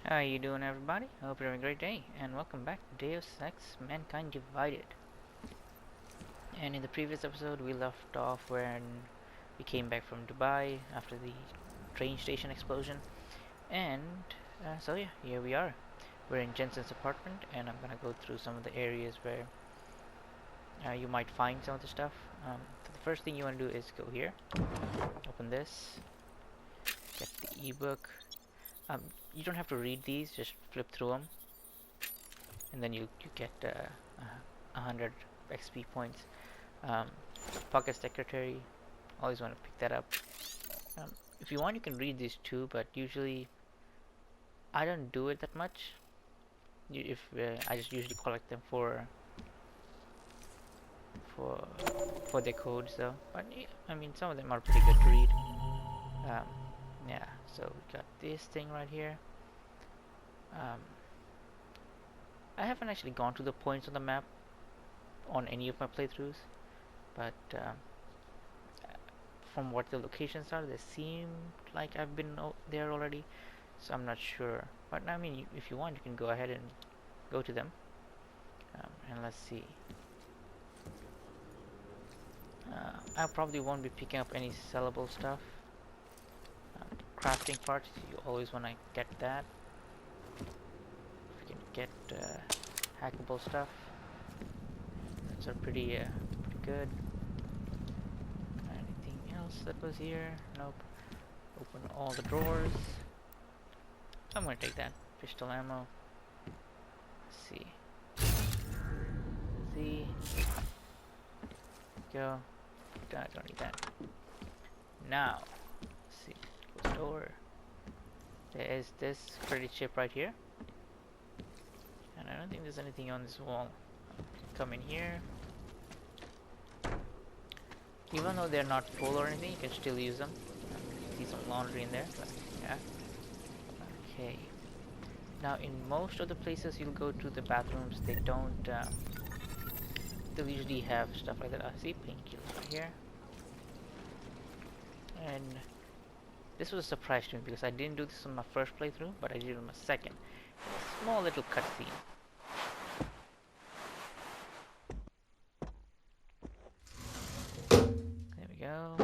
How you doing, everybody? I hope you're having a great day, and welcome back to Deus Ex Mankind Divided. And in the previous episode, we left off when we came back from Dubai after the train station explosion. And so yeah, here we are. We're in Jensen's apartment, and I'm gonna go through some of the areas where you might find some of the stuff. So the first thing you want to do is go here, open this, get the ebook. You don't have to read these, just flip through them, and then you get 100 XP points. Pocket Secretary, always want to pick that up. If you want, you can read these too, but usually I don't do it that much. If I just usually collect them for their codes, though. But yeah, I mean, some of them are pretty good to read. Yeah, so we got this thing right here. I haven't actually gone to the points on the map on any of my playthroughs, but from what the locations are, they seem like I've been there already, so I'm not sure. But I mean, if you want, you can go ahead and go to them. And let's see. I probably won't be picking up any sellable stuff. Crafting parts, you always want to get that. If you can get hackable stuff, those are pretty good. Anything else that was here? Nope. Open all the drawers. I'm gonna take that. Pistol ammo. Let's see. Go. I don't need that. Now, let's see. Close the door. There is this credit chip right here. And I don't think there's anything on this wall. Come in here. Even though they're not full or anything, you can still use them. See some laundry in there. But yeah. Okay. Now, in most of the places you'll go to the bathrooms, they don't. They'll usually have stuff like that. I see painkillers right here. And this was a surprise to me because I didn't do this on my first playthrough, but I did it on my second. A small little cutscene. There we go.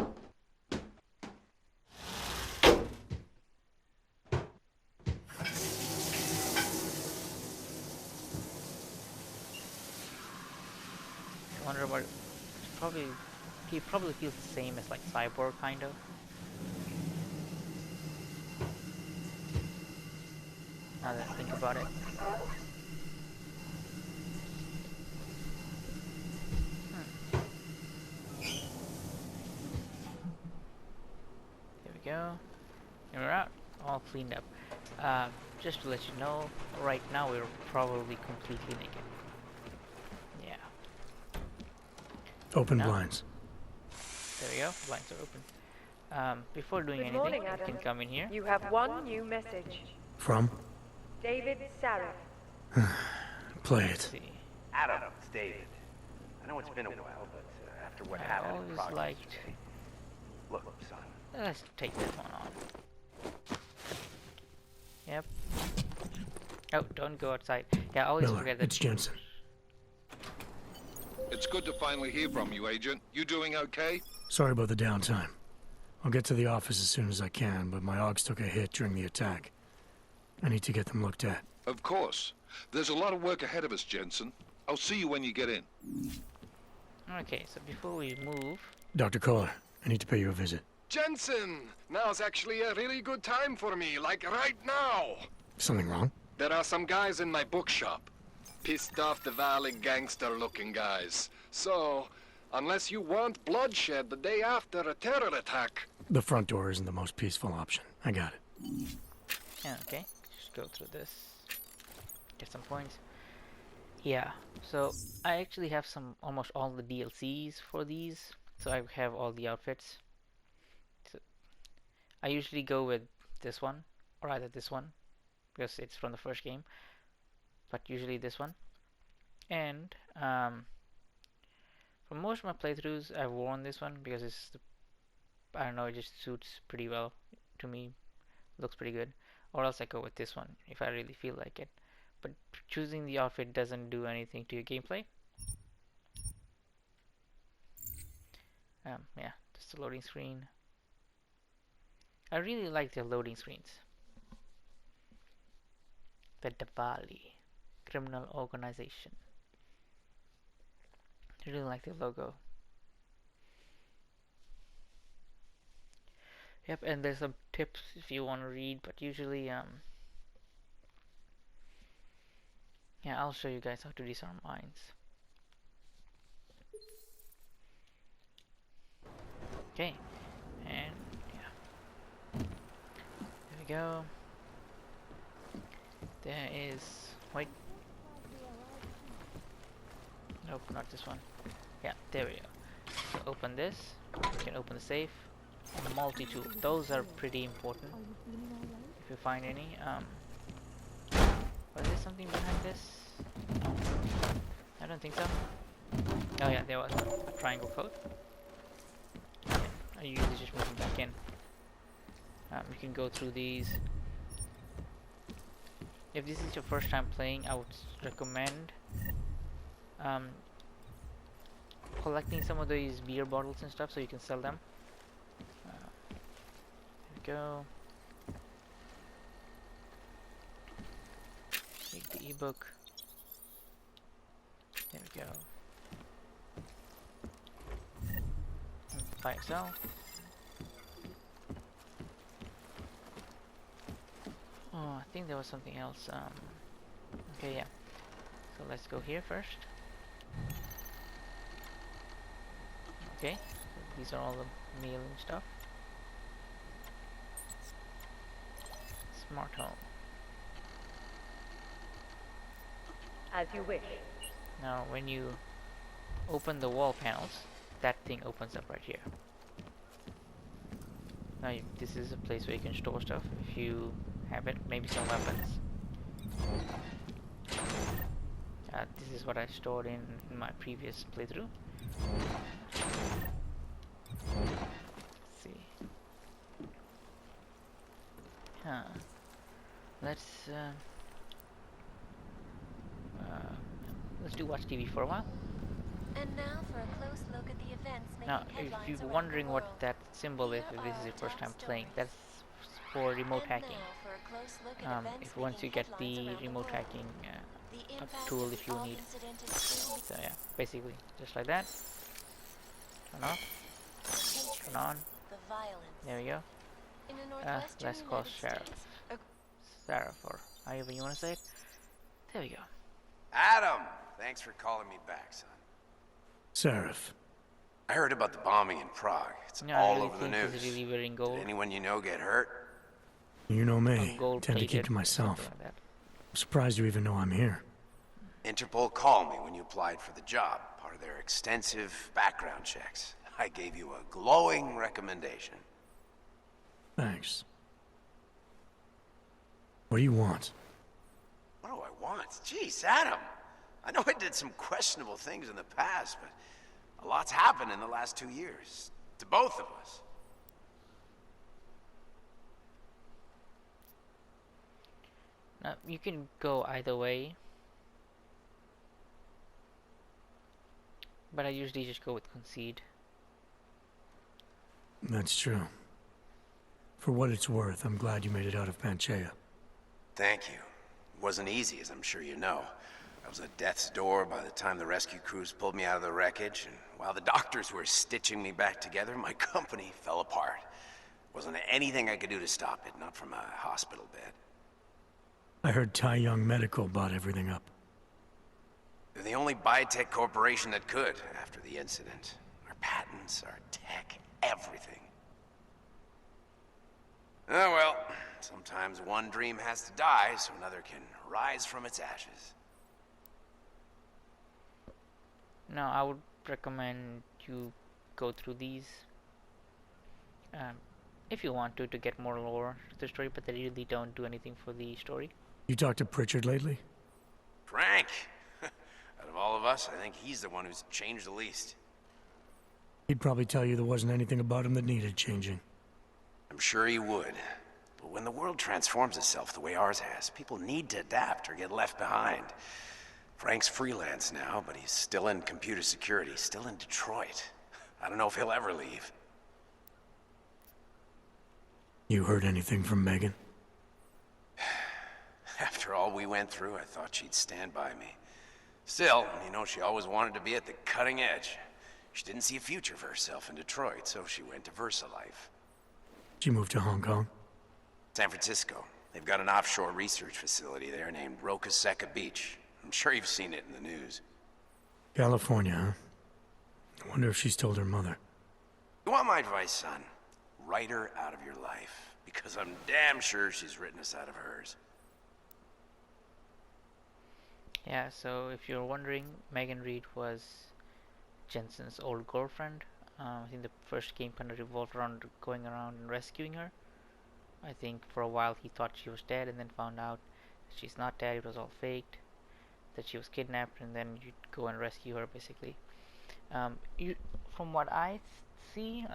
I wonder what. He probably feels the same as like Cyborg, kind of. Now that I think about it. There we go. And we're out, all cleaned up. Just to let you know, right now we're probably completely naked. Yeah. Open blinds. There we go. Blinds are open. Before doing anything, morning, you can come in here. You have one new message. From? David Sarah. Play Let's it. see. Adam, it's David. I know it's been a while, but after what I happened in always Prague liked. yesterday- Look, son. Let's take this one on. Yep. Oh, don't go outside. Yeah, I always Miller, forget that. it's Jensen. It's good to finally hear from you, Agent. You doing okay? Sorry about the downtime. I'll get to the office as soon as I can, but my Augs took a hit during the attack. I need to get them looked at. Of course. There's a lot of work ahead of us, Jensen. I'll see you when you get in. Okay, so before we move, Dr. Koller, I need to pay you a visit. Jensen, now's actually a really good time for me, like right now. Something wrong? There are some guys in my bookshop. Pissed off the Valley gangster-looking guys. So, unless you want bloodshed the day after a terror attack... The front door isn't the most peaceful option. I got it. yeah, okay, just go through this, get some points. Yeah, so I actually have almost all the DLCs for these, so I have all the outfits. So I usually go with this one, or either this one, because it's from the first game, but usually this one. And for most of my playthroughs, I've worn this one because I don't know, it just suits pretty well to me. Looks pretty good. or else I go with this one if I really feel like it. But choosing the outfit doesn't do anything to your gameplay. Yeah, just a loading screen. I really like the loading screens. The Diwali Criminal Organization. I really like the logo. Yep, and there's some tips if you want to read, but usually, yeah, I'll show you guys how to disarm mines. Okay, and yeah, there we go. There is, wait, nope, not this one. Yeah, there we go. So open this, you can open the safe. Multi-tool, those are pretty important if you find any. Was there something behind this? No, I don't think so. Oh yeah, there was a triangle code. Yeah, I usually just move them back in. You can go through these. If this is your first time playing, I would recommend collecting some of these beer bottles and stuff so you can sell them. There we go. Take the ebook. There we go. Buy or sell. Oh, I think there was something else. Okay, yeah. So let's go here first. Okay, so these are all the meal and stuff. Smart home. As you wish. Now, when you open the wall panels, that thing opens up right here. Now, this is a place where you can store stuff if you have it. Maybe some weapons. This is what I stored in my previous playthrough. Let's see. Let's do watch TV for a while. And now for a close look at the events making Now, if headlines you're around wondering the what world. that symbol is, Here if this is are your our first time top playing, stories. that's for remote And hacking. now for a close look at events If once you making get headlines the around the remote world. hacking The a impact tool of if the you Alk need. incident is still So yeah, basically just like that. Turn off, hatred, turn on. the violence. There we go. In the northwestern Let's call United Sheriff. States, Sarah, or however you want to say it. There we go. Adam! Thanks for calling me back, son. Seraph. I heard about the bombing in Prague. It's No, I all really over the think news. he's really wearing Did gold. anyone you know get hurt? You know Or me. gold Tend to keep plated, to myself. something like that. I'm surprised you even know I'm here. Interpol called me when you applied for the job, part of their extensive background checks. I gave you a glowing recommendation. Thanks. What do you want? What do I want? Jeez, Adam! I know I did some questionable things in the past, but a lot's happened in the last 2 years. To both of us. Now, you can go either way. But I usually just go with concede. That's true. For what it's worth, I'm glad you made it out of Panchaea. Thank you. It wasn't easy, as I'm sure you know. I was at death's door by the time the rescue crews pulled me out of the wreckage, and while the doctors were stitching me back together, my company fell apart. Wasn't anything I could do to stop it, not from a hospital bed. I heard Tai Young Medical bought everything up. They're the only biotech corporation that could, after the incident. Our patents, our tech, everything. Oh well, sometimes one dream has to die so another can rise from its ashes. Now, I would recommend you go through these if you want to get more lore to the story, but they really don't do anything for the story. You talked to Pritchard lately? Frank! Out of all of us, I think he's the one who's changed the least. He'd probably tell you there wasn't anything about him that needed changing. I'm sure he would. But when the world transforms itself the way ours has, people need to adapt or get left behind. Frank's freelance now, but he's still in computer security, still in Detroit. I don't know if he'll ever leave. You heard anything from Megan? After all we went through, I thought she'd stand by me. Still, you know, she always wanted to be at the cutting edge. She didn't see a future for herself in Detroit, so she went to VersaLife. She moved to Hong Kong? San Francisco. They've got an offshore research facility there named Roca Seca Beach. I'm sure you've seen it in the news. California, huh? I wonder if she's told her mother. You want my advice, son? Write her out of your life, because I'm damn sure she's written us out of hers. Yeah, so if you're wondering, Megan Reed was Jensen's old girlfriend. I think the first game kind of revolved around going around and rescuing her. I think for a while he thought she was dead and then found out that she's not dead, it was all faked. That she was kidnapped and then you'd go and rescue her basically. From what I see,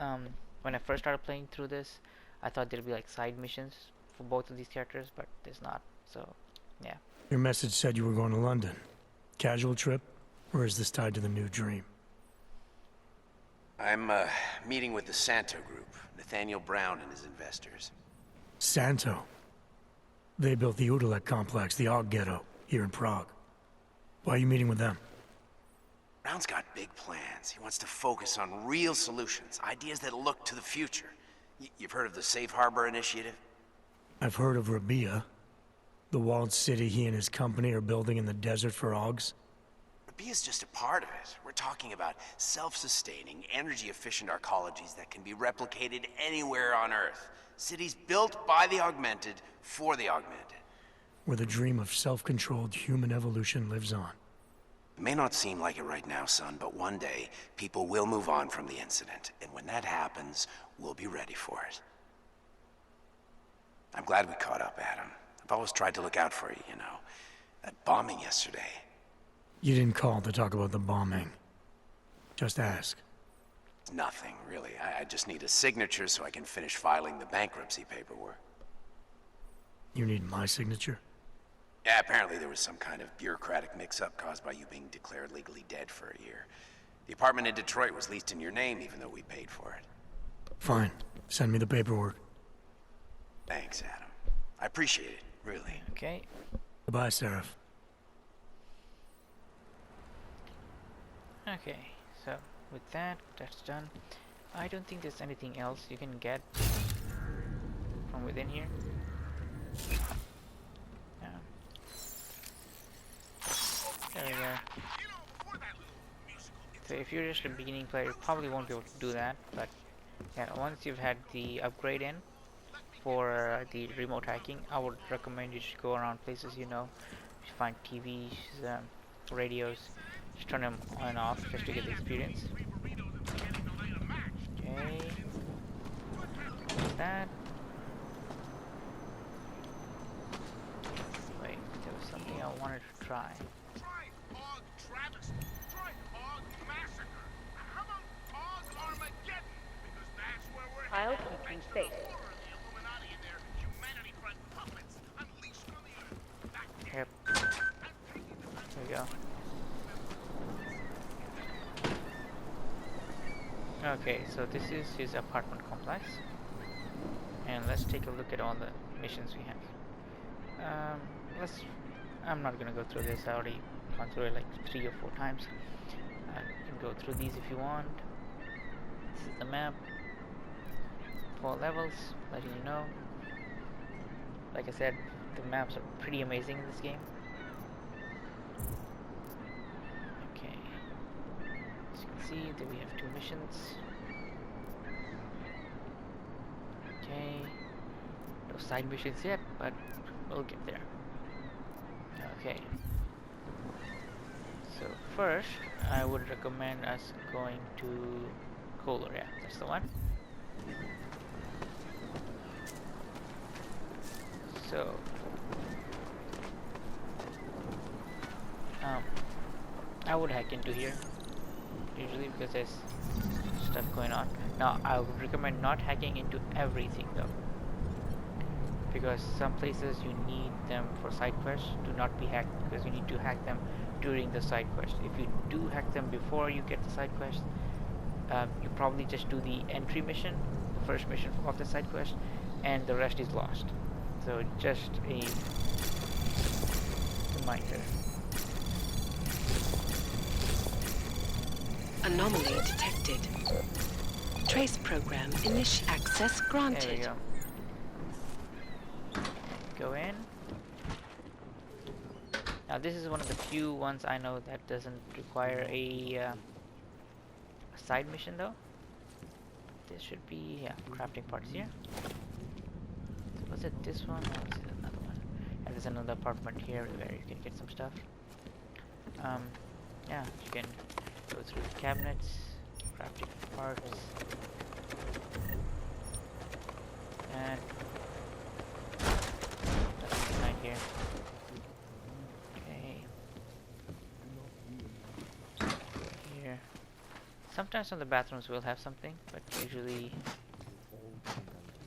when I first started playing through this, I thought there'd be like side missions for both of these characters, but there's not, so yeah. Your message said you were going to London. Casual trip? Or is this tied to the new dream? I'm meeting with the Santo Group, Nathaniel Brown and his investors. Santo? They built the Udalek complex, the Og Ghetto, here in Prague. Why are you meeting with them? Brown's got big plans. He wants to focus on real solutions, ideas that look to the future. You've heard of the Safe Harbor Initiative? I've heard of Rabia. The walled city he and his company are building in the desert for Augs. Rabia's just a part of it. We're talking about self-sustaining, energy-efficient arcologies that can be replicated anywhere on Earth. Cities built by the augmented, for the augmented. Where the dream of self-controlled human evolution lives on. It may not seem like it right now, son, but one day, people will move on from the incident. And when that happens, we'll be ready for it. I'm glad we caught up, Adam. I've always tried to look out for you, you know. That bombing yesterday. You didn't call to talk about the bombing. Just ask. Nothing, really. I just need a signature so I can finish filing the bankruptcy paperwork. You need my signature? Yeah, apparently there was some kind of bureaucratic mix-up caused by you being declared legally dead for a year. The apartment in Detroit was leased in your name even though we paid for it. Fine. Send me the paperwork. Thanks, Adam. I appreciate it, really. Okay. Goodbye, Seraph. Okay, so with that, that's done. I don't think there's anything else you can get from within here. There we go. So if you're just a beginning player, you probably won't be able to do that, but yeah, once you've had the upgrade in for the remote hacking, I would recommend you just go around places you know, you find TVs, radios, just turn them on and off just to get the experience. Okay, that. Wait, there was something I wanted to try. I'll keep you safe. Yep. There we go. Okay, so this is his apartment complex. And let's take a look at all the missions we have. I'm not gonna go through this, I already gone through it like 3 or 4 times. You can go through these if you want. This is the map. 4 levels, letting you know. Like I said, the maps are pretty amazing in this game. Okay. As you can see, that we have 2 missions. Okay. No side missions yet, but we'll get there. Okay. So first, I would recommend us going to Koller. Yeah, that's the one. So, I would hack into here usually because there's stuff going on. Now, I would recommend not hacking into everything though. because some places you need them for side quests to not be hacked, because you need to hack them during the side quest. If you do hack them before you get the side quest, you probably just do the entry mission, the first mission of the side quest, and the rest is lost. So just a reminder. Anomaly detected. Trace program access There we granted. go. Go in. Now this is one of the few ones I know that doesn't require a side mission though. This should be, yeah, crafting parts here. So was it this one or was it another one? And there's another apartment here where you can get some stuff. Yeah, you can go through the cabinets, crafting parts, and nothing behind here. Okay. Here. Sometimes some of the bathrooms will have something, but usually,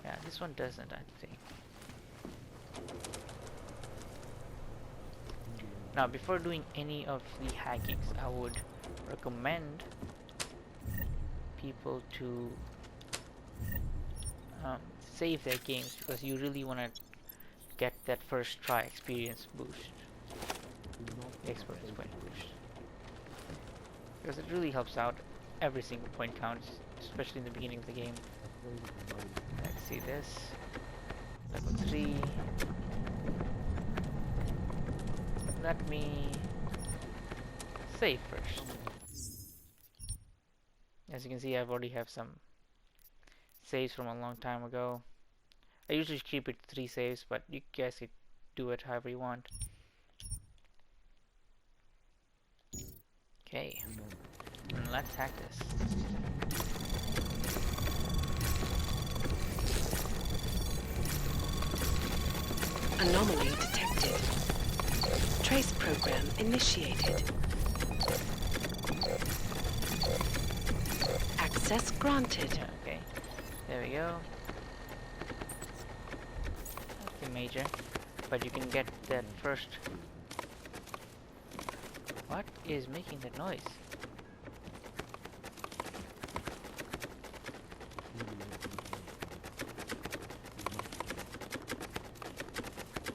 yeah, this one doesn't, I think. Now, before doing any of the hackings, I would recommend people to save their games, because you really want to get that first try experience boost, experience point boost, because it really helps out. Every single point counts, especially in the beginning of the game. Let's see this. Level 3. Let me save first. As you can see, I've already have some saves from a long time ago. I usually keep it 3 saves, but you guys could do it however you want. Okay, and let's hack this. Anomaly detected. Trace program initiated. Access granted. Yeah, okay, there we go. Nothing major, but you can get that first. What is making that noise?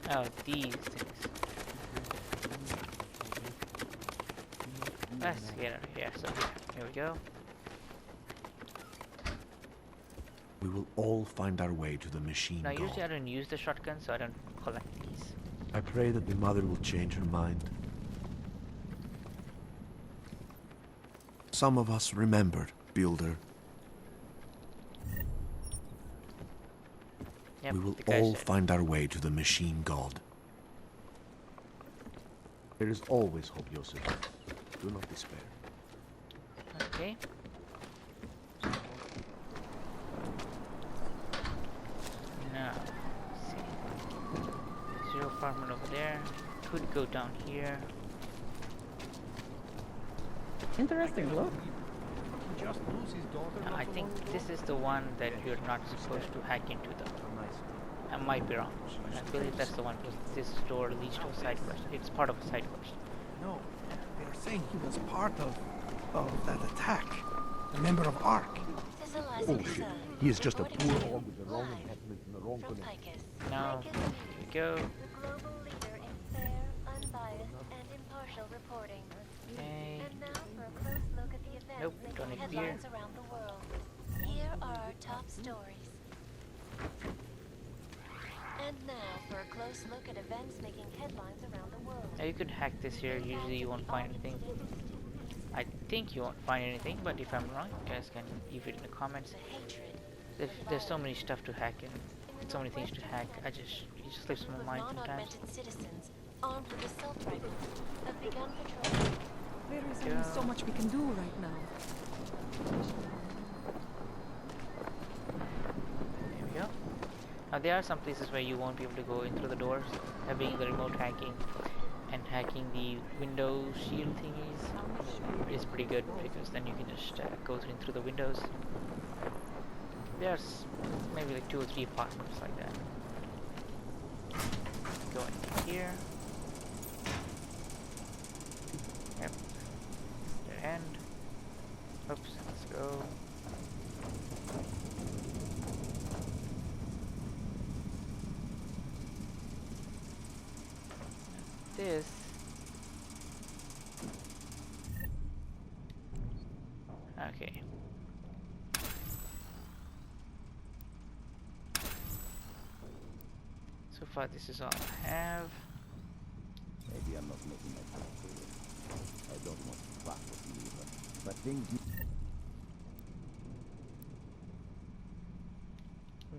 Oh, these things. Let's get out of here. So here we go. We will all find our way to the machine Now god. usually I don't use the shotgun, so I don't collect these. I pray that the mother will change her mind. Some of us remembered, Builder. Yep, We will the guy all said. find our way to the machine god. There is always hope, Joseph. Do not despair. Okay. Now, let's see. Zero apartment over there. Could go down here. Interesting look. Now, I think this is the one that you're not supposed to hack into though. I might be wrong. I believe that's the one, because this door leads to a side quest. It's part of a side quest. No, they're saying he was part of that attack. A member of ARC. Oh shit. He is just a poor hog with the wrong enhancements and the wrong From connection. Picus. Now, here we go. The global leader in fair, unbiased, and impartial reporting. Okay. And now for a close look at the events Nope, don't making need beer. headlines around the world. Here are our top stories. And now for a close look at events making headlines around the world. Now you could hack this here. Usually you won't find anything. I think you won't find anything, but if I'm wrong, you guys can leave it in the comments. The hatred. There's so many stuff to hack and so many things to hack. It just slips my With mind sometimes. non-augmented citizens armed with assault rifles have begun patrolling. There is only so much we can do right now. There we go. Now there are some places where you won't be able to go in through the doors. Having the remote hacking and hacking the window shield thingies is pretty good, because then you can just go through the windows. There's maybe like 2 or 3 apartments like that. go in here. Yep. The end. Oops, let's go. This. Okay. So far, this is all I have. Maybe I'm not making myself clear. I don't want to fuck with you, but things.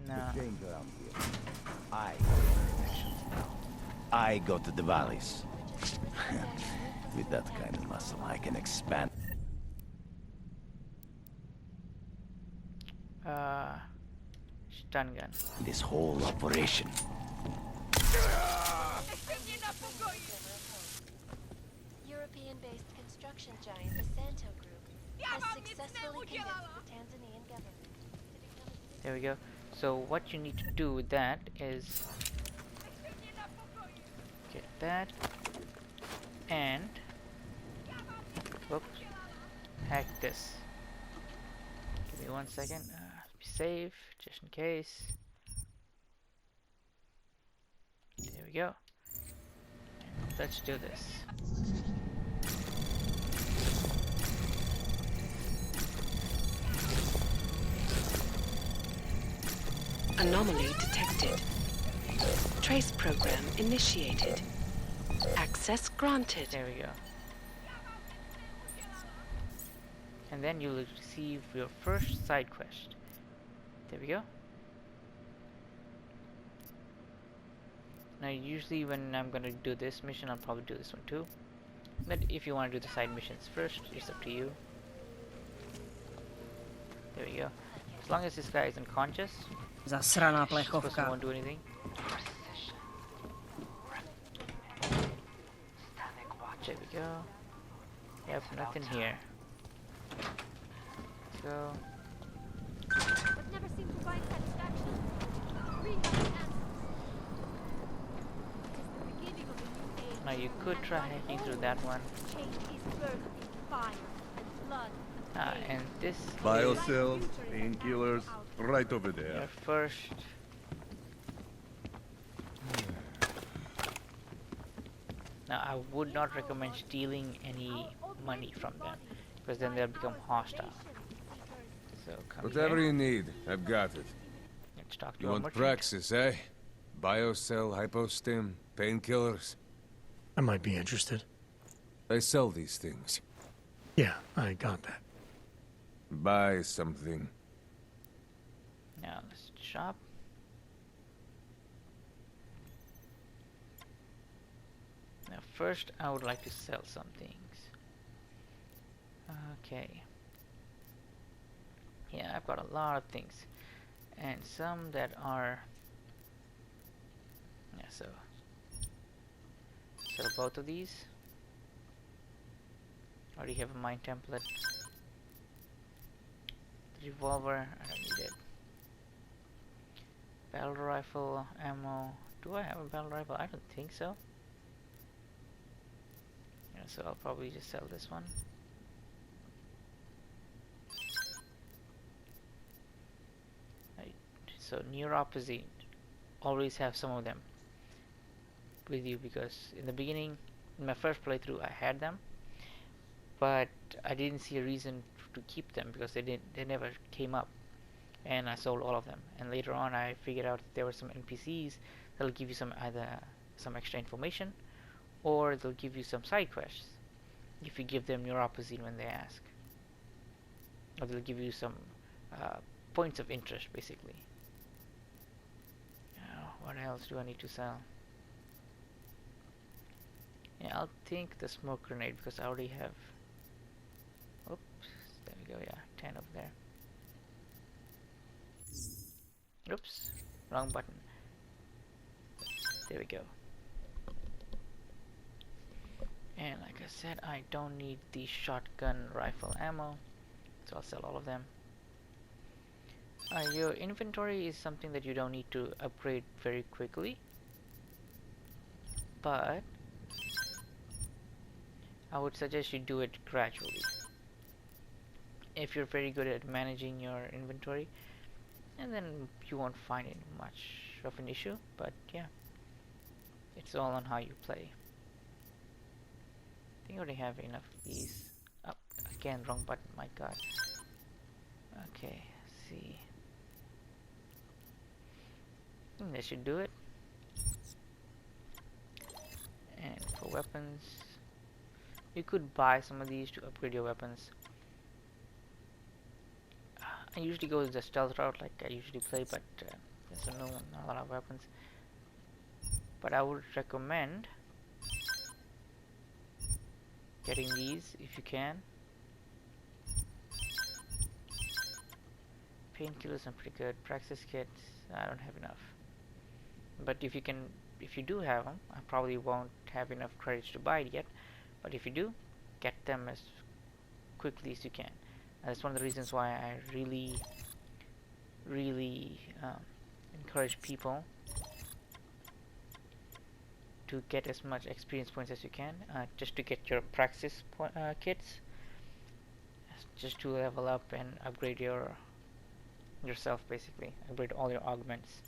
No. Change around here. I go to the valleys. With that kind of muscle, I can expand. Stun gun. This whole operation. European-based construction giant the Santo Group has successfully convinced the Tanzanian government to become a... There we go. So what you need to do with that is get that and whoops, hack this. Give me 1 second. Be safe, just in case. There we go. And let's do this. Anomaly detected. Trace program initiated. Access granted. There we go. And then you'll receive your first side quest. There we go. Now usually when I'm gonna do this mission, I'll probably do this one too. But if you want to do the side missions first, it's up to you. There we go. As long as this guy is unconscious, Zasraná this person plechovka. won't do anything. There we go. Yep, nothing here. Let's go. But never seem to find satisfaction. We have answers. It is the beginning of a new age. Now you could try hacking through that one. Change is birthed in fire and blood. And this Biocells, painkillers, right over is there. your first. Now I would not recommend stealing any money from them, because then they'll become hostile. So come Whatever here. you need, I've got it. Let's talk to You our want merchant. Praxis, eh? Biocell, hypostim, painkillers. I might be interested. I sell these things. Yeah, I got that. Buy something. Now let's shop. Now first I would like to sell some things. Okay. Yeah, I've got a lot of things. And some that are... Yeah, so... Sell both of these. Already have a mine template. The revolver, I don't need it. Battle rifle, ammo. Do I have a battle rifle? I don't think so. Yeah, so I'll probably just sell this one. Right. So neuropathy, always have some of them with you, because in the beginning, in my first playthrough, I had them, but I didn't see a reason to keep them because they never came up, and I sold all of them. And later on, I figured out that there were some NPCs that'll give you some either some extra information, or they'll give you some side quests if you give them neuropathy when they ask, or they'll give you some points of interest, basically. What else do I need to sell? Yeah, I'll think the smoke grenade, because I already have... Oops, there we go, yeah, 10 over there. Oops, wrong button. There we go. And like I said, I don't need the shotgun rifle ammo, so I'll sell all of them. Your inventory is something that you don't need to upgrade very quickly. but I would suggest you do it gradually. If you're very good at managing your inventory, and then you won't find it much of an issue, but yeah, it's all on how you play. I think I already have enough of these. Oh, again, wrong button, my god. Okay, see. I think that should do it. And for weapons, you could buy some of these to upgrade your weapons. I usually go the stealth route like I usually play, but there's not a lot of weapons. But I would recommend getting these if you can. Painkillers are pretty good. Praxis kits, I don't have enough. But if you do have them, I probably won't have enough credits to buy it yet. But if you do, get them as quickly as you can. That's one of the reasons why I really encourage people to get as much experience points as you can, just to get your praxis kits, just to level up and upgrade yourself, basically upgrade all your augments.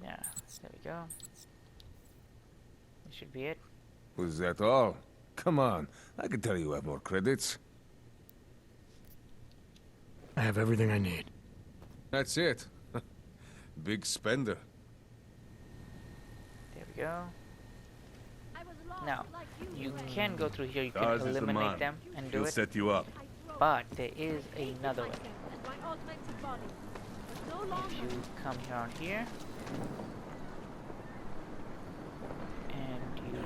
Yeah, there we go. This should be it. Was that all? Come on, I can tell you have more credits. I have everything I need. That's it. Big spender. There we go. Now, you can go through here, you can Ours is the eliminate man. them and do He'll it. set you up. But there is another way. If you come around here and you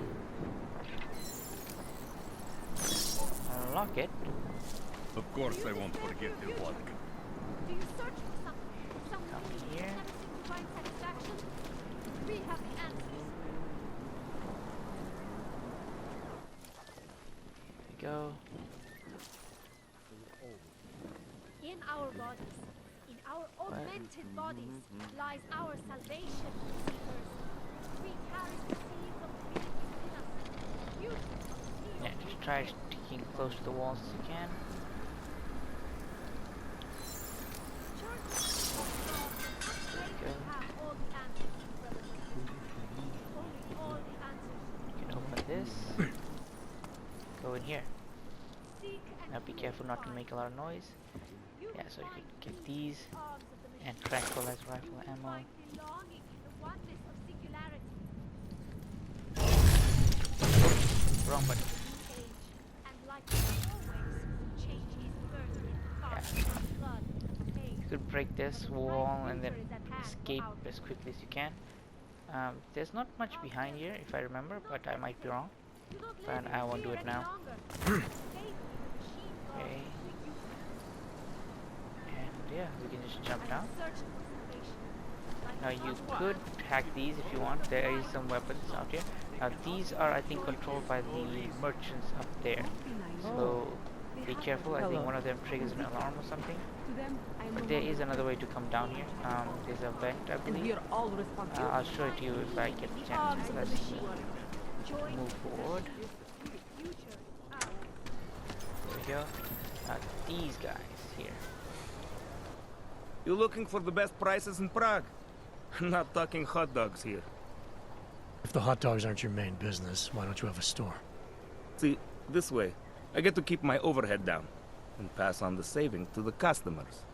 unlock it. Of course I won't forget your work. Come here. There we go. In our bodies, in our augmented bodies, lies our salvation, seekers. We carry the seeds of peace within us. Yeah, just try sticking close to the walls as you can. You can open this. Go in here. Now be careful not to make a lot of noise. Yeah, so you can get these and tranquilize rifle ammo. Wrong button. Yeah. You could break this wall and then escape as quickly as you can. There's not much behind here if I remember, but I might be wrong. But I won't do it now. Okay. And yeah, we can just jump down. Now you could hack these if you want. There is some weapons out here. Now these are, I think, controlled by the merchants up there. So be careful. I think one of them triggers an alarm or something. But there is another way to come down here. There's a vent, I believe. I'll show it to you if I get the chance. Let's move forward. There we go. Now these guys here. You looking for the best prices in Prague? Not talking hot dogs here. If the hot dogs aren't your main business, why don't you have a store? See, this way, I get to keep my overhead down and pass on the saving to the customers.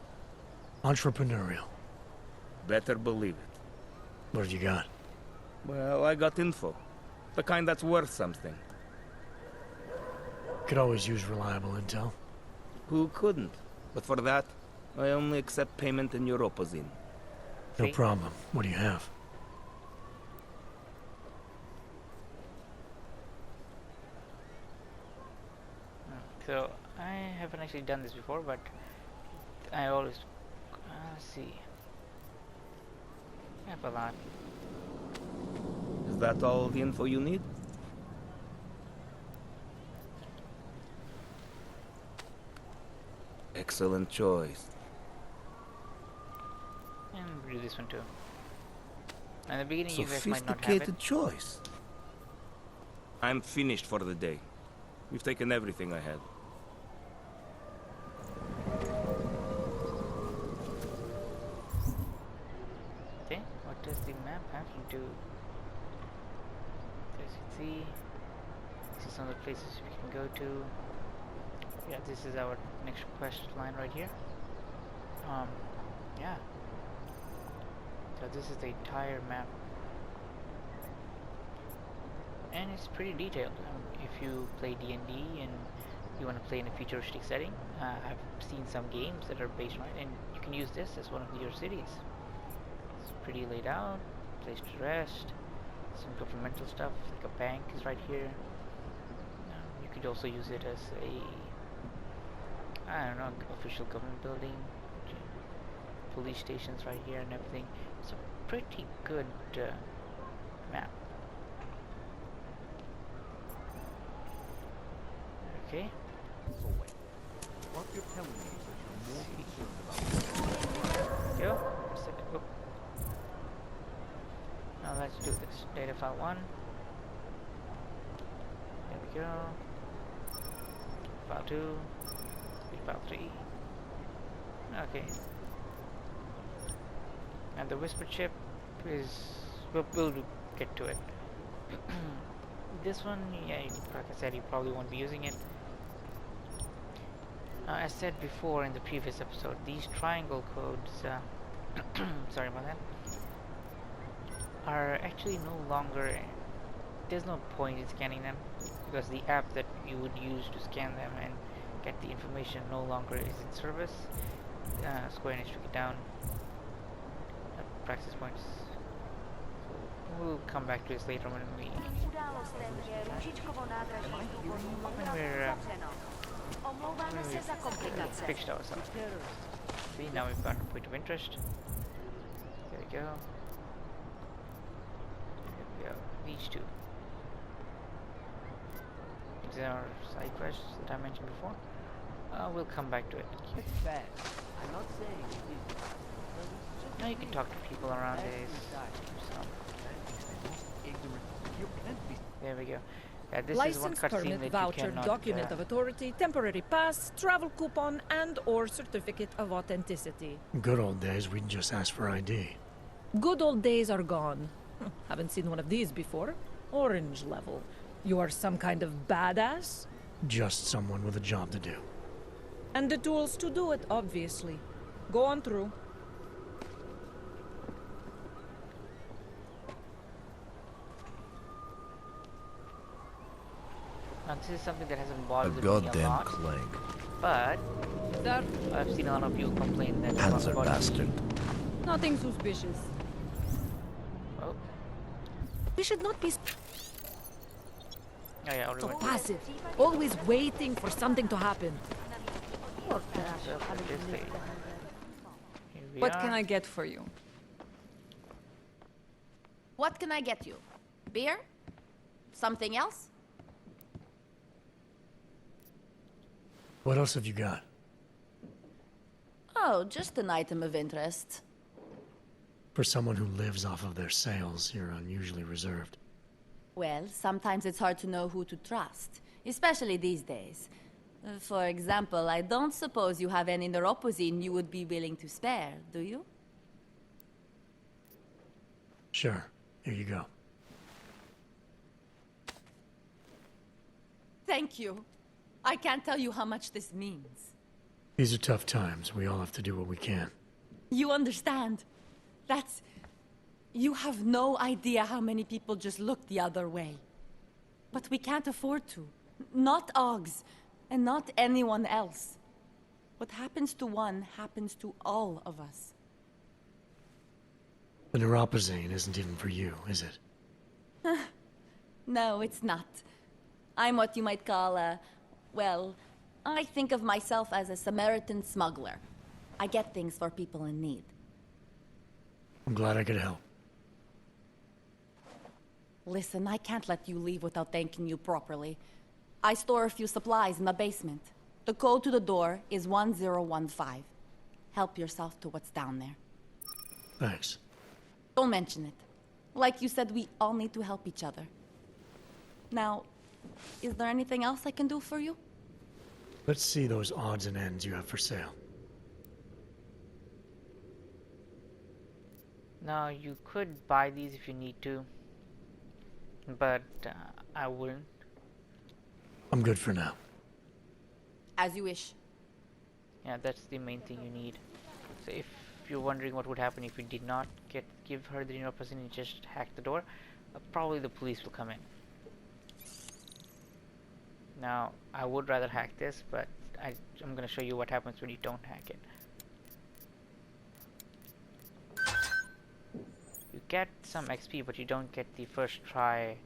Entrepreneurial. Better believe it. What have you got? Well, I got info. The kind that's worth something. Could always use reliable intel. Who couldn't? But for that, I only accept payment in Europozine. No problem. What do you have? So I haven't actually done this before, but I always let's see. I have a lot. Is that all the info you need? Excellent choice. And we'll do this one too. In the beginning, you guys might not have it. Sophisticated choice. I'm finished for the day. We've taken everything I had. Okay, what does the map have to do? As you can see, this is some of the places we can go to. Yeah, this is our next quest line right here. Yeah. So this is the entire map. And it's pretty detailed. If you play D&D and you want to play in a futuristic setting, I've seen some games that are based on it, and you can use this as one of your cities. It's pretty laid out, place to rest, some governmental stuff, like a bank is right here. You could also use it as a, I don't know, official government building, police stations right here and everything. It's a pretty good map. Okay. So wait. What you're telling me is that you're more concerned about... Go. A second. Oh. Now let's do this. Data file 1. There we go. File 2. File 3. Okay. And the whisper chip is... We'll get to it. This one, yeah, like I said, you probably won't be using it. As said before in the previous episode, these triangle codes, sorry about that, are actually no longer, there's no point in scanning them, because the app that you would use to scan them and get the information no longer is in service. Square Enix took it down. Practice points. We'll come back to this later when we're fixed ourselves. See, now we've got a point of interest. There we go. There we go. These two. These are side quests that I mentioned before. We'll come back to it. It's bad. I'm not saying it is. Now you can talk to people around this. There we go. This License, is one cutscene permit, that voucher, you cannot, document of authority, temporary pass, travel coupon, and or certificate of authenticity. Good old days, we'd just ask for ID. Good old days are gone. Haven't seen one of these before. Orange level. You are some kind of badass? Just someone with a job to do. And the tools to do it, obviously. Go on through. Now this is something that hasn't bothered me a goddamn lot, clank. but I've seen a lot of people complain that Panzer bastard. Nothing suspicious. Oh. We should not be Oh yeah, so already passive. Always waiting for something to happen. What can I get for you? What can I get you? Beer? Something else? What else have you got? Oh, just an item of interest. For someone who lives off of their sales, you're unusually reserved. Well, sometimes it's hard to know who to trust, especially these days. For example, I don't suppose you have any neuropozyne you would be willing to spare, do you? Sure. Here you go. Thank you. I can't tell you how much this means. These are tough times. We all have to do what we can. You understand? That's... You have no idea how many people just look the other way. But we can't afford to. Not Oggs, and not anyone else. What happens to one happens to all of us. The neuropozyne isn't even for you, is it? No, it's not. I'm what you might call a... Well, I think of myself as a Samaritan smuggler. I get things for people in need. I'm glad I could help. Listen, I can't let you leave without thanking you properly. I store a few supplies in the basement. The code to the door is 1015. Help yourself to what's down there. Thanks. Don't mention it. Like you said, we all need to help each other. Now, is there anything else I can do for you? Let's see those odds and ends you have for sale. Now, you could buy these if you need to, but I wouldn't. I'm good for now. As you wish. Yeah, that's the main thing you need. So if you're wondering what would happen if you did not give her the new person and just hack the door, probably the police will come in. Now, I would rather hack this, but I'm gonna show you what happens when you don't hack it. You get some XP, but you don't get the first try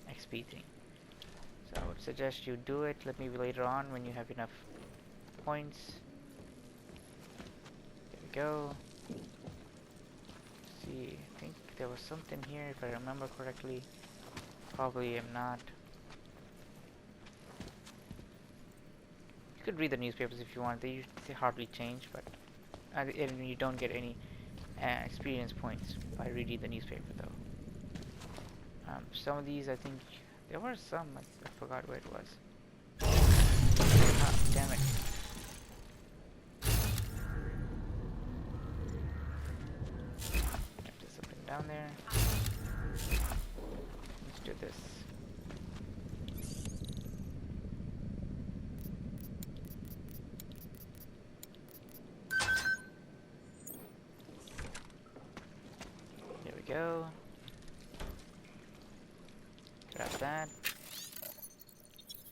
XP thing. So I would suggest you do it maybe later on when you have enough points. There we go. Let's see, I think there was something here if I remember correctly. Probably am not. You could read the newspapers if you want. They hardly change, but and you don't get any experience points by reading the newspaper though. Some of these I think there were some, I forgot where it was. Ah, damn it. There's something down there. Let's do this. There we go. Grab that.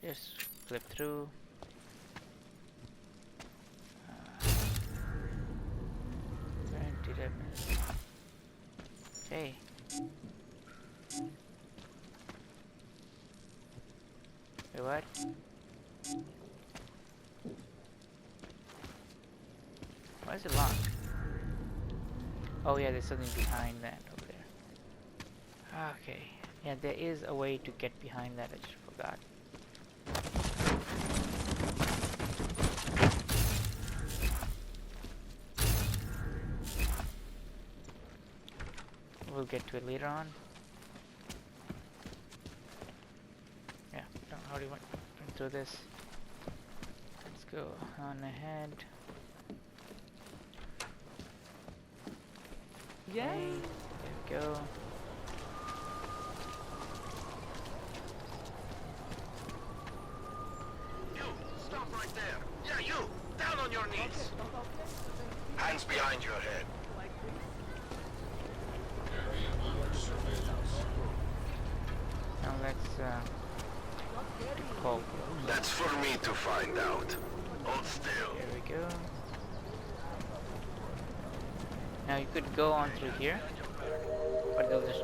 Just flip through. Where did I miss? Okay. Wait, what? Why is it locked? Oh yeah, there's something behind that over there. Okay. Yeah, there is a way to get behind that, I just forgot. We'll get to it later on. Yeah, I already went through this. Let's go on ahead. Yeah. Okay, there we go. Stop right there. Yeah, you! Down on your knees! Hands behind your head. Now let's call. That's for me to find out. Hold still. There we go. Now you could go on through here, but they'll just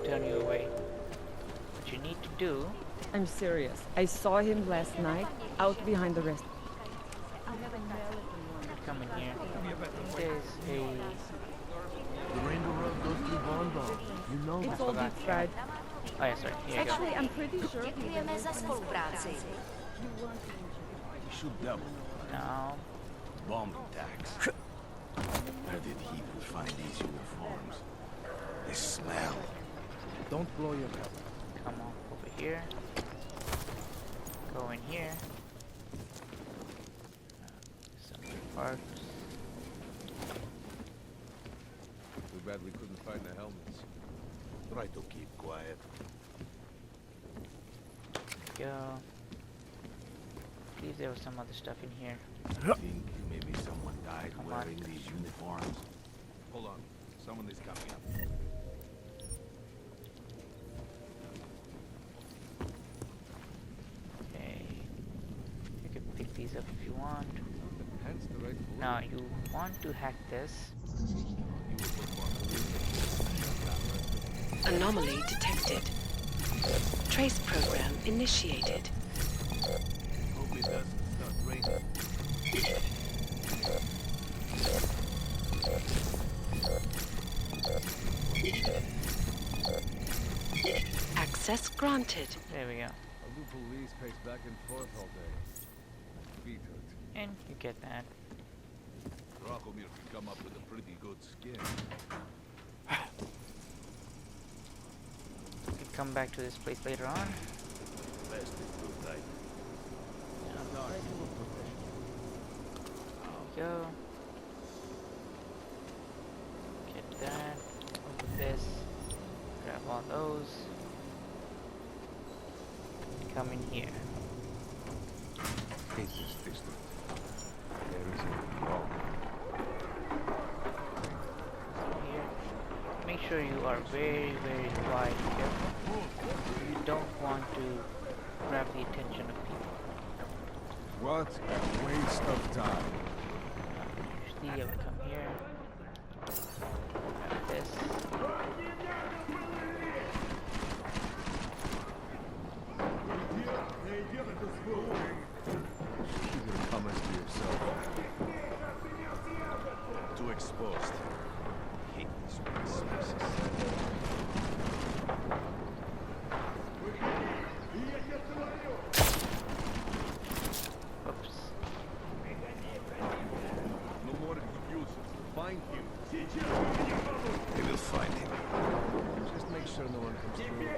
turn you away. What you need to do... I'm serious. I saw him last night, out behind the rest. Come in here. There's a... The rainbow road goes through Bonbon. You know It's that. all deep fried. Oh yeah, sorry. Here you go. Actually, I'm pretty sure Děkujeme za spolupráci. We should double. No. Bomb attacks. Where did he find these uniforms? They smell. Don't blow your cover. Come on, over here. Go in here. Some parts. Too bad we couldn't find the helmets. Try to keep quiet. Go. I believe there was some other stuff in here. I think maybe someone died Come wearing on. these uniforms. Hold on. Someone is coming up. Okay. You can pick these up if you want. Hence the right blue. Now you want to hack this. Anomaly detected. Trace program initiated. Hope it doesn't start raining. Access granted. There we go. I'll do police pace back and forth all day. Feet hurt. And you get that. Dracomir can come up with a pretty good skin. come back to this place later on. There we go. Get that. Open this. Grab all those. Come in here. Hate this district. There is a wrong. Here. Make sure you are very, very quiet and careful. You don't want to grab the attention of people. What a waste of time. Usually I would come here. Grab this. Keep your comments to yourself. Too exposed. Hate these resources. Oops. No more excuses. Find him. They will find him. Just make sure no one comes through.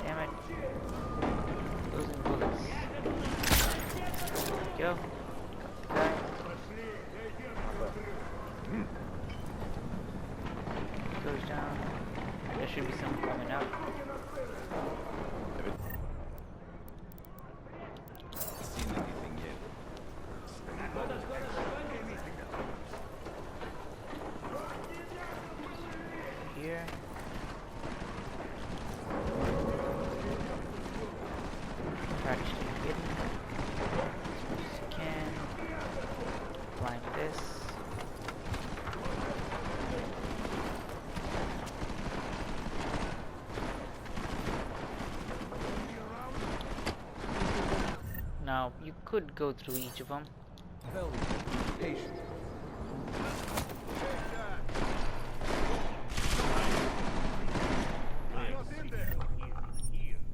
Damn it. Losing bullets. There we go. Got the guy. Goes down. There should be some coming up. Seen anything yet? Here. Try to stay hidden as much as you can. Blind this. Now you could go through each of them. Hell, patient.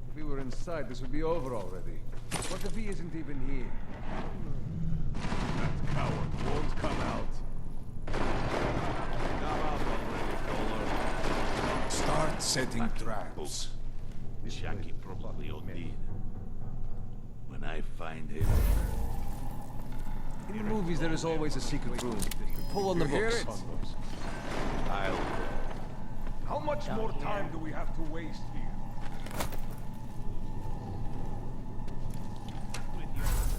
If we were inside, this would be over already. What if he isn't even here? That coward won't come out. Come out already, Koller. Start setting traps. Jackie probably did. When I find him... In the movies, there is always a secret room. Pull on the books. I'll go. How much Down more here. time do we have to waste here?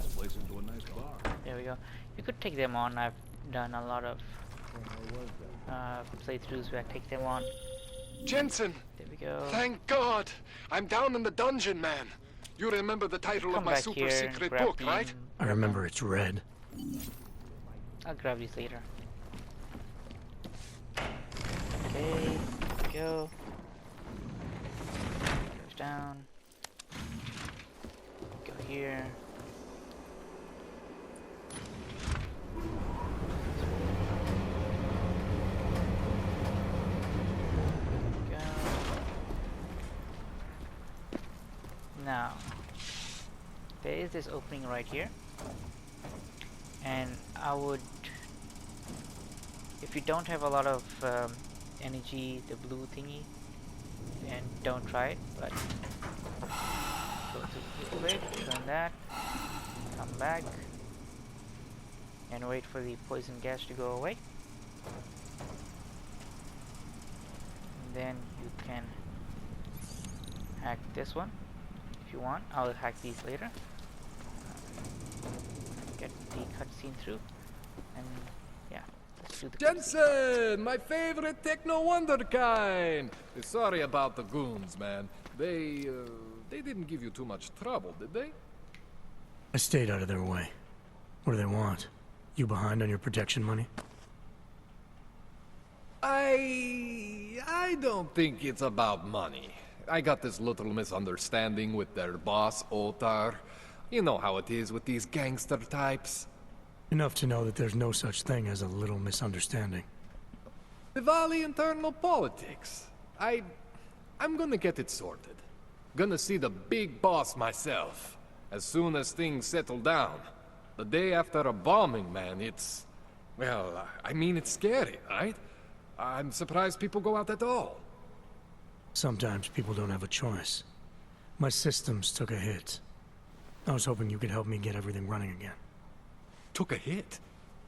This place into a nice bar. There we go. You could take them on. I've done a lot of playthroughs where I take them on. Jensen! There we go. Thank God! I'm down in the dungeon, man. You remember the title of Come my back super here and secret grab book, the- right? I remember it's red. I'll grab these later. Okay, go. Goes down. Go here. Go. Now, there is this opening right here, and I would, if you don't have a lot of energy, the blue thingy, then don't try it, but go to this way, turn that, come back, and wait for the poison gas to go away. And then you can hack this one if you want. I'll hack these later. Get the cutscene through, and yeah, let's do the Jensen! My favorite techno wonderkind! Sorry about the goons, man. They didn't give you too much trouble, did they? I stayed out of their way. What do they want? You behind on your protection money? I don't think it's about money. I got this little misunderstanding with their boss, Otar. You know how it is with these gangster types. Enough to know that there's no such thing as a little misunderstanding. Diwali internal politics. I'm gonna get it sorted. Gonna see the big boss myself. As soon as things settle down. The day after a bombing, man, it's... Well, I mean, it's scary, right? I'm surprised people go out at all. Sometimes people don't have a choice. My systems took a hit. I was hoping you could help me get everything running again. Took a hit?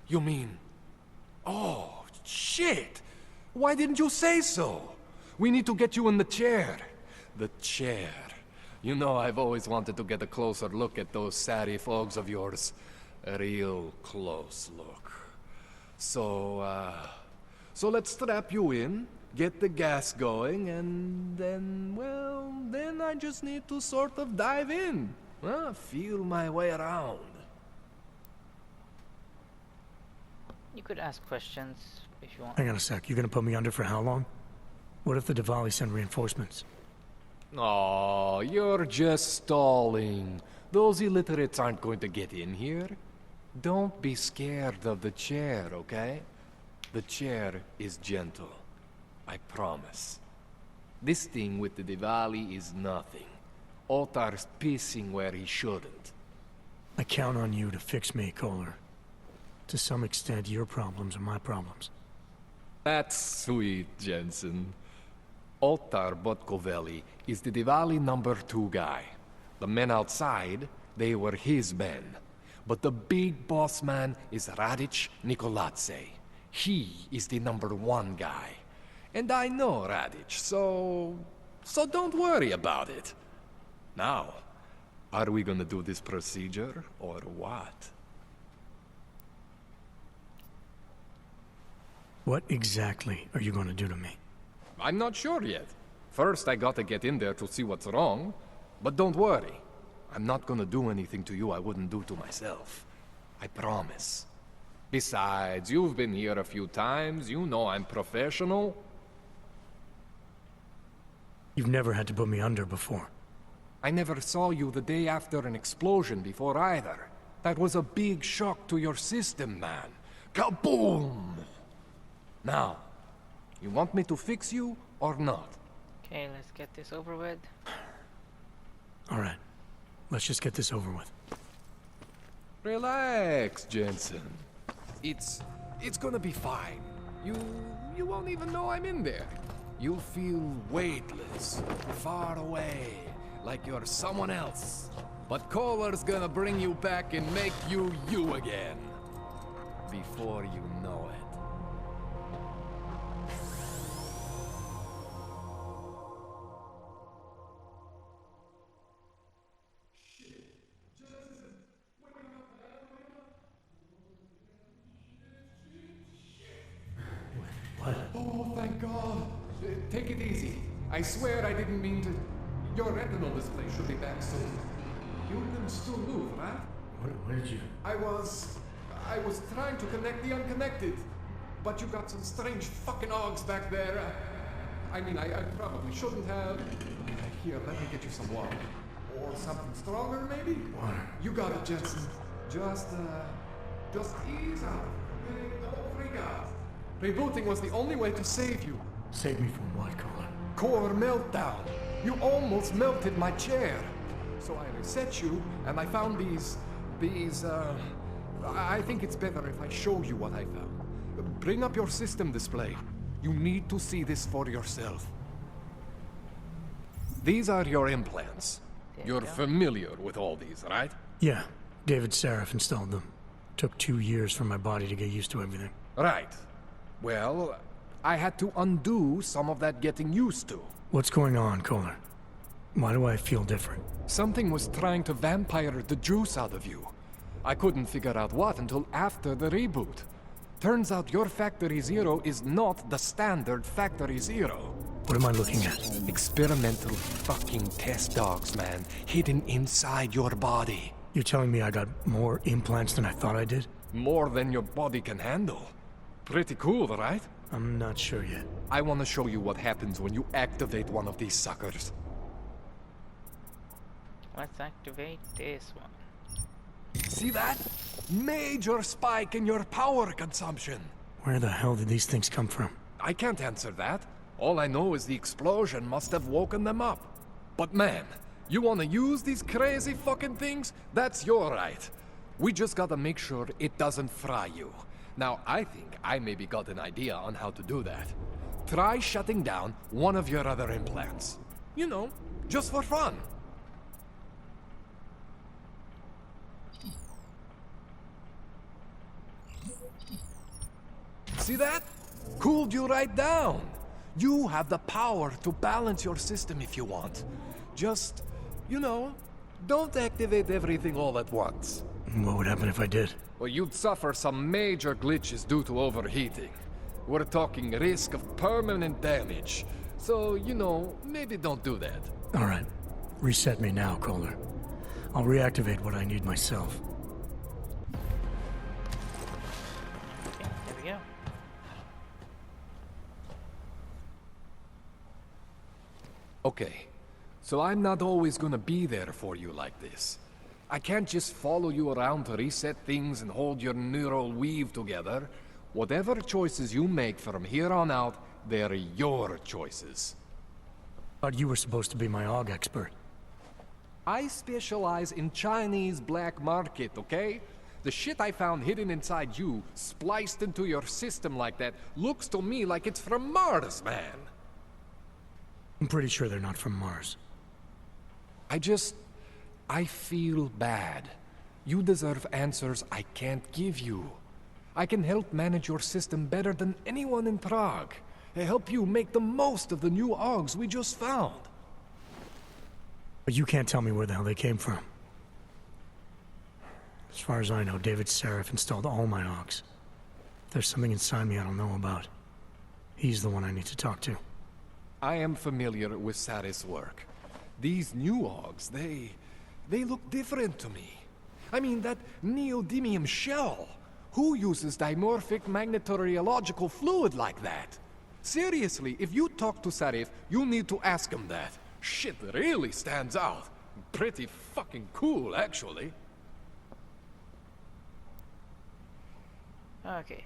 You mean... Oh, shit! Why didn't you say so? We need to get you in the chair. The chair. You know, I've always wanted to get a closer look at those satty fogs of yours. A real close look. So let's strap you in, get the gas going, and then, well, then I just need to sort of dive in. Feel my way around. You could ask questions if you want. Hang on a sec. You're gonna put me under for how long? What if the Diwali send reinforcements? Oh, you're just stalling. Those illiterates aren't going to get in here. Don't be scared of the chair, okay? The chair is gentle. I promise. This thing with the Diwali is nothing. Ottar's pissing where he shouldn't. I count on you to fix me, Koller. To some extent, your problems are my problems. That's sweet, Jensen. Ottar Botkovelli is the Diwali #2 guy. The men outside, they were his men. But the big boss man is Radic Nikoladze. He is the #1 guy. And I know Radic, so don't worry about it. Now, are we gonna do this procedure, or what? What exactly are you going to do to me? I'm not sure yet. First, I gotta get in there to see what's wrong. But don't worry. I'm not gonna do anything to you I wouldn't do to myself. I promise. Besides, you've been here a few times. You know I'm professional. You've never had to put me under before. I never saw you the day after an explosion before either. That was a big shock to your system, man. Kaboom! Now, you want me to fix you or not? Okay, let's get this over with. Alright, let's just get this over with. Relax, Jensen. It's gonna be fine. You won't even know I'm in there. You'll feel weightless, far away, like you're someone else. But Koller's gonna bring you back and make you you again. Before you know it. Oh, thank God. Take it easy. I swear I didn't mean to... Your retinal display should be back soon. You can still move, right? Where did you... I was trying to connect the unconnected. But you got some strange fucking ogs back there. I mean, I probably shouldn't have... Here, let me get you some water. Or something stronger, maybe? Water. You got it, Jensen. Just ease out. Don't freak out. Rebooting was the only way to save you. Save me from what, Koller? Core meltdown. You almost melted my chair. So I reset you, and I found these... I think it's better if I show you what I found. Bring up your system display. You need to see this for yourself. These are your implants. You're familiar with all these, right? Yeah, David Seraph installed them. Took 2 years for my body to get used to everything. Right. Well, I had to undo some of that getting used to. What's going on, Koller? Why do I feel different? Something was trying to vampire the juice out of you. I couldn't figure out what until after the reboot. Turns out your Factory Zero is not the standard Factory Zero. What am I looking at? Experimental fucking test dogs, man. Hidden inside your body. You're telling me I got more implants than I thought I did? More than your body can handle. Pretty cool, right? I'm not sure yet. I want to show you what happens when you activate one of these suckers. Let's activate this one. See that? Major spike in your power consumption. Where the hell did these things come from? I can't answer that. All I know is the explosion must have woken them up. But man, you want to use these crazy fucking things? That's your right. We just gotta make sure it doesn't fry you. Now, I think I maybe got an idea on how to do that. Try shutting down one of your other implants. You know, just for fun. See that? Cooled you right down. You have the power to balance your system if you want. Just, you know, don't activate everything all at once. What would happen if I did? Well, you'd suffer some major glitches due to overheating. We're talking risk of permanent damage. So, you know, maybe don't do that. All right. Reset me now, Koller. I'll reactivate what I need myself. Okay, there we go. Okay, so I'm not always gonna be there for you like this. I can't just follow you around to reset things and hold your neural weave together. Whatever choices you make from here on out, they're your choices. Thought you were supposed to be my AUG expert. I specialize in Chinese black market, okay? The shit I found hidden inside you, spliced into your system like that, looks to me like it's from Mars, man. I'm pretty sure they're not from Mars. I feel bad. You deserve answers I can't give you. I can help manage your system better than anyone in Prague. Help you make the most of the new AUGs we just found. But you can't tell me where the hell they came from. As far as I know, David Seraph installed all my AUGs. If there's something inside me I don't know about, he's the one I need to talk to. I am familiar with Sarah's work. These new AUGs, they look different to me. I mean, that neodymium shell. Who uses dimorphic magnetorheological fluid like that? Seriously, if you talk to Sarif, you need to ask him that. Shit really stands out. Pretty fucking cool, actually. Okay,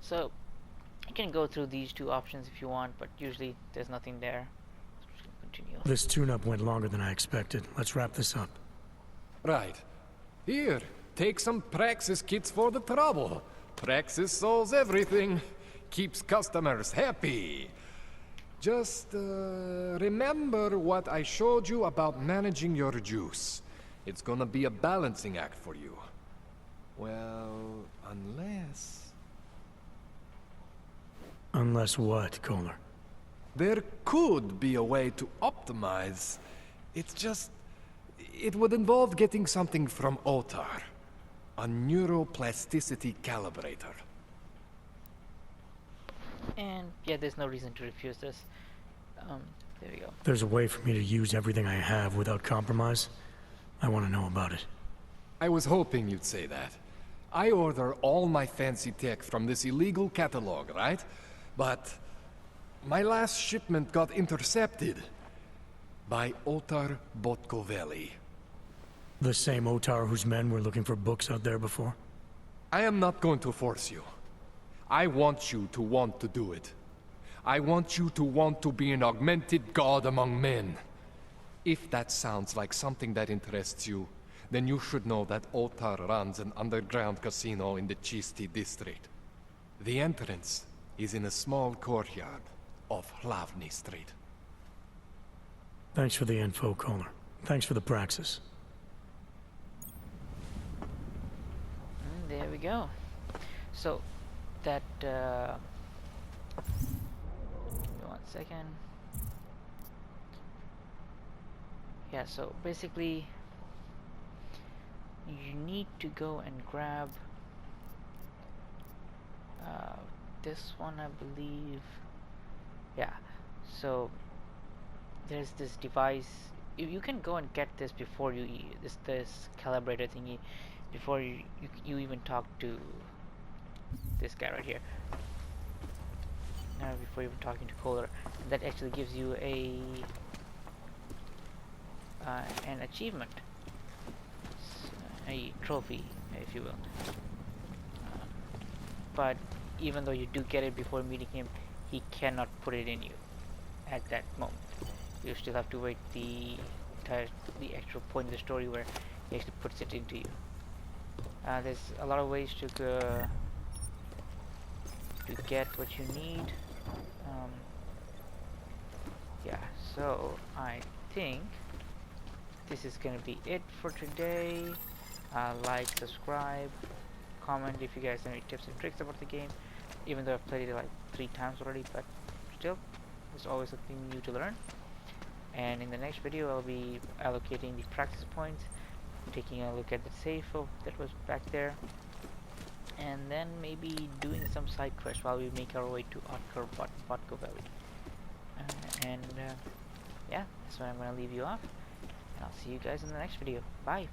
so you can go through these two options if you want, but usually there's nothing there. So just gonna continue. This tune-up went longer than I expected. Let's wrap this up. Right. Here, take some Praxis kits for the trouble. Praxis solves everything. Keeps customers happy. Just, remember what I showed you about managing your juice. It's gonna be a balancing act for you. Well, unless... Unless what, Koller? There could be a way to optimize. It's just... It would involve getting something from Otar. A neuroplasticity calibrator. And yeah, there's no reason to refuse this. There we go. There's a way for me to use everything I have without compromise. I want to know about it. I was hoping you'd say that. I order all my fancy tech from this illegal catalog, right? But my last shipment got intercepted by Otar Botkoveli. The same Otar whose men were looking for books out there before? I am not going to force you. I want you to want to do it. I want you to want to be an augmented god among men. If that sounds like something that interests you, then you should know that Otar runs an underground casino in the Chisti district. The entrance is in a small courtyard off Hlavny Street. Thanks for the info, Koller. Thanks for the praxis. And there we go. So, that, give me 1 second. Yeah, so basically, you need to go and grab this one, I believe. Yeah, so there's this device. You can go and get this before you this calibrator thingy, before you even talk to this guy right here. Before even talking to Koller, that actually gives you an achievement, a trophy, if you will. But even though you do get it before meeting him, he cannot put it in you at that moment. You still have to wait the actual point of the story where he actually puts it into you. There's a lot of ways to to get what you need. Yeah, so I think this is gonna be it for today. Like, subscribe, comment if you guys have any tips and tricks about the game, even though I've played it like 3 times already, but still, there's always something new to learn. And in the next video I'll be allocating the practice points, taking a look at the safe that was back there, and then maybe doing some side quests while we make our way to Vodka Valley. Yeah, that's where I'm gonna leave you off, and I'll see you guys in the next video. Bye!